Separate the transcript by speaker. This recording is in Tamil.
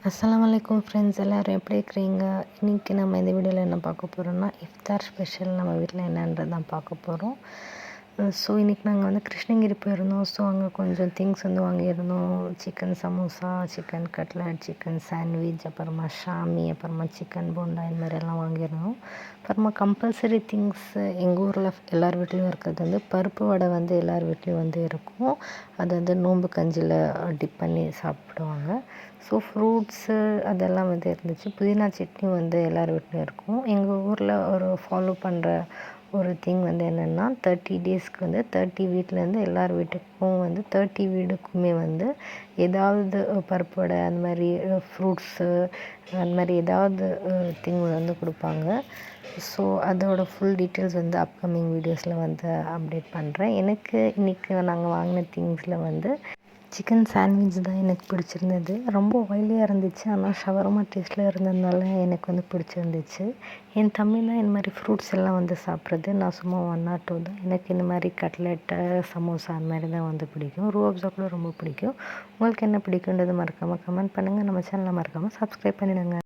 Speaker 1: அஸ்ஸலாமு அலைக்கும் ஃப்ரெண்ட்ஸ், எல்லோரும் எப்படி இருக்கிறீங்க? இன்றைக்கி நம்ம இந்த வீடியோவில் என்ன பார்க்க போகிறோம்னா, இஃப்தார் ஸ்பெஷல் நம்ம வீட்டில் என்னன்றது தான் பார்க்க போகிறோம். ஸோ இன்றைக்கி நாங்கள் வந்து கிருஷ்ணகிரி போயிருந்தோம். ஸோ அங்கே கொஞ்சம் திங்ஸ் வந்து வாங்கியிருந்தோம். Chicken samosa, chicken cutlet, chicken sandwich, அப்புறமா ஷாமி, அப்புறமா சிக்கன் போண்டா, இந்த மாதிரி எல்லாம் வாங்கியிருந்தோம். அப்புறமா கம்பல்சரி திங்ஸ் எங்கள் ஊரில் எல்லார் வீட்லேயும் இருக்கிறது வந்து பருப்பு வடை வந்து எல்லார் வீட்லேயும் வந்து இருக்கும். அது வந்து நோன்பு கஞ்சியில் டிப் பண்ணி சாப்பிடுவாங்க. ஸோ ஃப்ரூட்ஸு அதெல்லாம் வந்து இருந்துச்சு. புதினா சட்னி வந்து எல்லார் வீட்லேயும் இருக்கும். எங்கள் ஊரில் ஒரு ஃபாலோ பண்ணுற ஒரு திங் வந்து என்னென்னா, 30 டேஸ்க்கு வந்து 30 வீட்டிலேருந்து எல்லார் வீட்டுக்கும் வந்து 30 வீடுக்குமே வந்து ஏதாவது பருப்பு வடை அந்த மாதிரி ஃப்ரூட்ஸு அந்த மாதிரி ஏதாவது திங் வந்து கொடுப்பாங்க. ஸோ அதோட ஃபுல் டீட்டெயில்ஸ் வந்து அப்கமிங் வீடியோஸில் வந்து அப்டேட் பண்ணுறேன். எனக்கு இன்றைக்கி நாங்கள் வாங்கின திங்ஸில் வந்து சிக்கன் சாண்ட்விச் தான் எனக்கு பிடிச்சிருந்தது. ரொம்ப ஆயிலியாக இருந்துச்சு, ஆனால் ஷவர்மா டேஸ்ட்டில் இருந்ததுனால எனக்கு வந்து பிடிச்சிருந்துச்சு. என் தம்பி தான் இந்த மாதிரி ஃப்ரூட்ஸ் எல்லாம் வந்து சாப்பிட்றது. நான் சும்மா 1 or 2 தான். எனக்கு இந்த மாதிரி கட்லெட்டு, சமோசா அந்த மாதிரி தான் வந்து பிடிக்கும். ரூஅப்ஸா கூட ரொம்ப பிடிக்கும். உங்களுக்கு என்ன பிடிக்குன்றது மறக்காமல் கமெண்ட் பண்ணுங்கள். நம்ம சேனலை மறக்காமல் சப்ஸ்கிரைப் பண்ணிவிடுங்க.